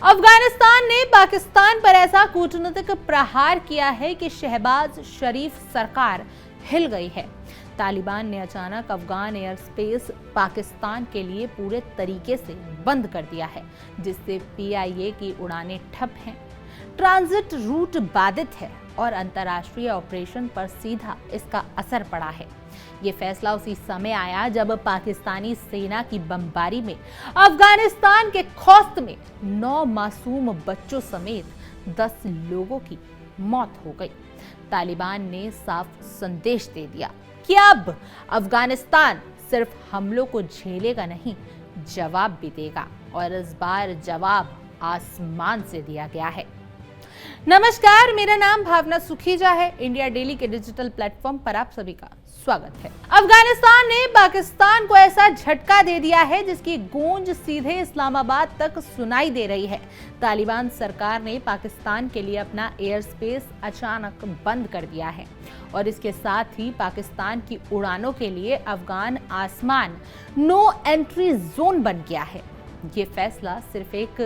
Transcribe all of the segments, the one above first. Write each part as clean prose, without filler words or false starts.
अफगानिस्तान ने पाकिस्तान पर ऐसा कूटनीतिक प्रहार किया है कि शहबाज शरीफ सरकार हिल गई है। तालिबान ने अचानक अफगान एयर स्पेस पाकिस्तान के लिए पूरे तरीके से बंद कर दिया है, जिससे PIA की उड़ानें ठप हैं, ट्रांजिट रूट बाधित है और अंतर्राष्ट्रीय ऑपरेशन पर सीधा इसका असर पड़ा है। ये फैसला उसी समय आया जब पाकिस्तानी सेना की बमबारी में अफगानिस्तान के खौस्त में 9 मासूम बच्चों समेत 10 लोगों की मौत हो गई। तालिबान ने साफ संदेश दे दिया कि अब अफगानिस्तान सिर्फ हमलों को झेलेगा नहीं, जवाब भी देगा, और इस बार जवाब आसमान से दिया गया है। नमस्कार, मेरा नाम भावना सुखीजा है। इंडिया डेली के डिजिटल प्लेटफॉर्म पर आप सभी का स्वागत है। अफगानिस्तान ने पाकिस्तान को ऐसा झटका दे दिया है जिसकी गूंज सीधे इस्लामाबाद तक सुनाई दे रही है। तालिबान सरकार ने पाकिस्तान के लिए अपना एयर स्पेस अचानक बंद कर दिया है और इसके साथ ही पाकिस्तान की उड़ानों के लिए अफगान आसमान नो एंट्री जोन बन गया है। ये फैसला सिर्फ एक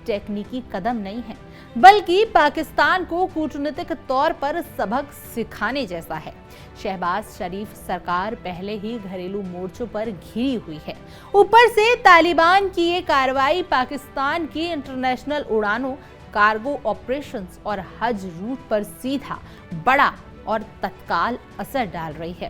टेक्निकी कदम नहीं है, बल्कि पाकिस्तान को कूटनीतिक तौर पर सबक सिखाने जैसा है। शहबाज शरीफ सरकार पहले ही घरेलू मोर्चों पर घिरी हुई है। ऊपर से तालिबान की ये कार्रवाई पाकिस्तान की इंटरनेशनल उड़ानों, कार्गो ऑपरेशंस और हज रूट पर सीधा बड़ा और तत्काल असर डाल रही है।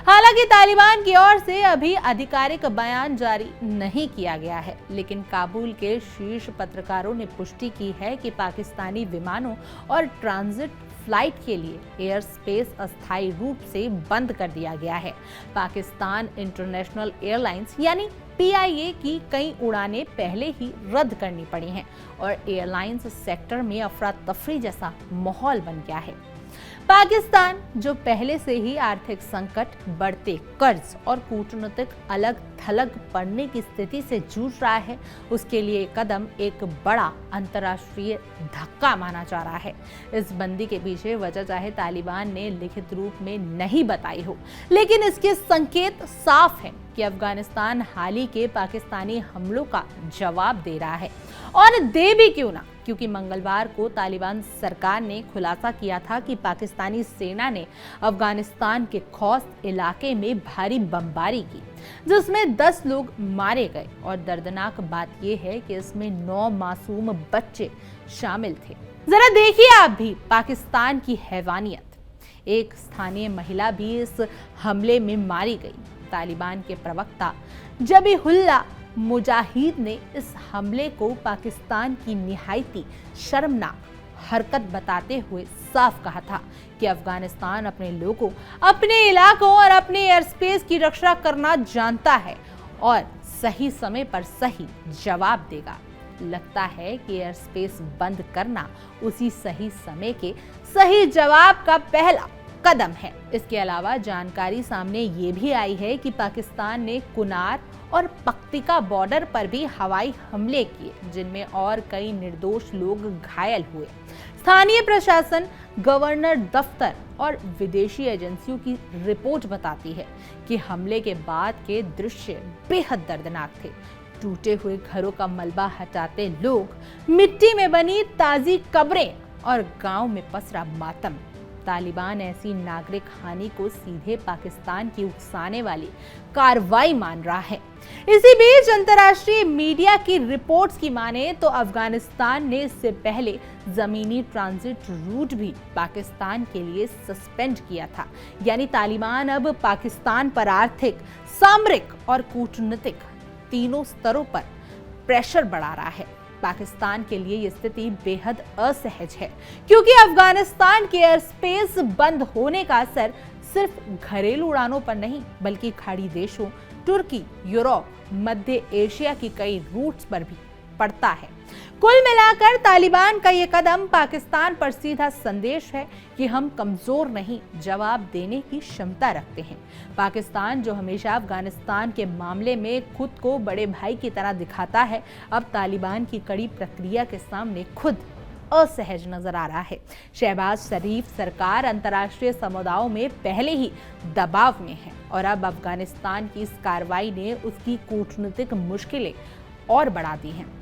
हालांकि तालिबान की ओर से अभी आधिकारिक बयान जारी नहीं किया गया है, लेकिन काबुल के शीर्ष पत्रकारों ने पुष्टि की है कि पाकिस्तानी विमानों और ट्रांजिट फ्लाइट के लिए एयर स्पेस अस्थायी रूप से बंद कर दिया गया है। पाकिस्तान इंटरनेशनल एयरलाइंस यानी PIA की कई उड़ानें पहले ही रद्द करनी पड़ी हैं और एयरलाइंस सेक्टर में अफरा तफरी जैसा माहौल बन गया है। पाकिस्तान जो पहले से ही आर्थिक संकट, बढ़ते कर्ज और कूटनीतिक अलग थलग पड़ने की स्थिति से जूझ रहा है, उसके लिए कदम एक बड़ा अंतर्राष्ट्रीय धक्का माना जा रहा है। इस बंदी के पीछे वजह चाहे तालिबान ने लिखित रूप में नहीं बताई हो, लेकिन इसके संकेत साफ हैं कि अफगानिस्तान हाल ही के पाकिस्तानी हमलों का जवाब दे रहा है, और दे भी क्यों ना, क्योंकि मंगलवार को तालिबान सरकार ने खुलासा किया था कि पाकिस्तानी सेना ने अफगानिस्तान के खौस्त इलाके में भारी बमबारी की, जिसमें 10 लोग मारे गए, और दर्दनाक बात यह है कि इसमें 9 मासूम बच्चे शामिल थे। जरा देखिए आप भी पाकिस्तान की हैवानियत। एक स्थानीय महिला भी इस हमले में मारी गई। तालिबान के प्रवक्ता जबीहुल्लाह मुजाहिद ने इस हमले को पाकिस्तान की निहायती शर्मनाक हरकत बताते हुए साफ कहा था कि अफगानिस्तान अपने लोगों, अपने इलाकों और अपने एयर स्पेस की रक्षा करना जानता है और सही समय पर सही जवाब देगा। लगता है कि एयर स्पेस बंद करना उसी सही समय के सही जवाब का पहला कदम है। इसके अलावा जानकारी सामने ये भी आई है कि पाकिस्तान ने कुनार और पख्तिका बॉर्डर पर भी हवाई हमले किए, जिनमें और कई निर्दोष लोग घायल हुए। स्थानीय प्रशासन, गवर्नर दफ्तर और विदेशी एजेंसियों की रिपोर्ट बताती है कि हमले के बाद के दृश्य बेहद दर्दनाक थे। टूटे हुए घरों का मलबा हटाते लोग, मिट्टी में बनी ताजी कब्रें और गांव में पसरा मातम। तालिबान ऐसी नागरिक हानि को सीधे पाकिस्तान की उकसाने वाली कार्रवाई मान रहा है। इसी बीच अंतर्राष्ट्रीय मीडिया की रिपोर्ट्स की माने तो अफगानिस्तान ने इससे पहले जमीनी ट्रांजिट रूट भी पाकिस्तान के लिए सस्पेंड किया था। यानी तालिबान अब पाकिस्तान पर आर्थिक, सामरिक और कूटनीतिक तीनों स्तरों पर प्रेशर बढ़ा रहा है। पाकिस्तान के लिए ये स्थिति बेहद असहज है, क्योंकि अफगानिस्तान के एयर स्पेस बंद होने का असर सिर्फ घरेलू उड़ानों पर नहीं, बल्कि खाड़ी देशों, तुर्की, यूरोप, मध्य एशिया की कई रूट्स पर भी पड़ता है। कुल मिलाकर तालिबान का ये कदम पाकिस्तान पर सीधा संदेश है कि हम कमजोर नहीं, जवाब देने की क्षमता रखते हैं। पाकिस्तान जो हमेशा अफगानिस्तान के मामले में खुद को बड़े भाई की तरह दिखाता है, अब तालिबान की कड़ी प्रक्रिया के सामने खुद असहज नजर आ रहा है। शहबाज शरीफ सरकार अंतर्राष्ट्रीय समुदायों में पहले ही दबाव में है और अब अफगानिस्तान की इस कार्रवाई ने उसकी कूटनीतिक मुश्किलें और बढ़ा दी हैं।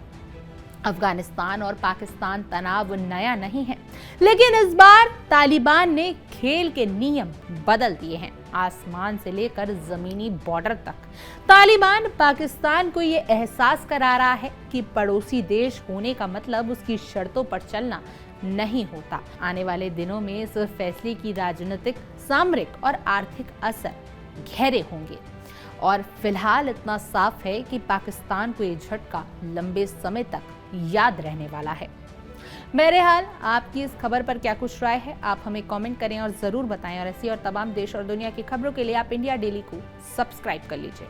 अफगानिस्तान और पाकिस्तान तनाव नया नहीं है, लेकिन इस बार तालिबान ने खेल के नियम बदल दिए हैं। आसमान से लेकर जमीनी बॉर्डर तक तालिबान पाकिस्तान को ये एहसास करा रहा है कि पड़ोसी देश होने का मतलब उसकी शर्तों पर चलना नहीं होता। आने वाले दिनों में इस फैसले की राजनीतिक, सामरिक और आर्थिक असर गहरे होंगे और फिलहाल इतना साफ है कि पाकिस्तान को ये झटका लंबे समय तक याद रहने वाला है। बहरहाल आपकी इस खबर पर क्या कुछ राय है, आप हमें कमेंट करें और जरूर बताएं। और ऐसी और तमाम देश और दुनिया की खबरों के लिए आप इंडिया डेली को सब्सक्राइब कर लीजिए।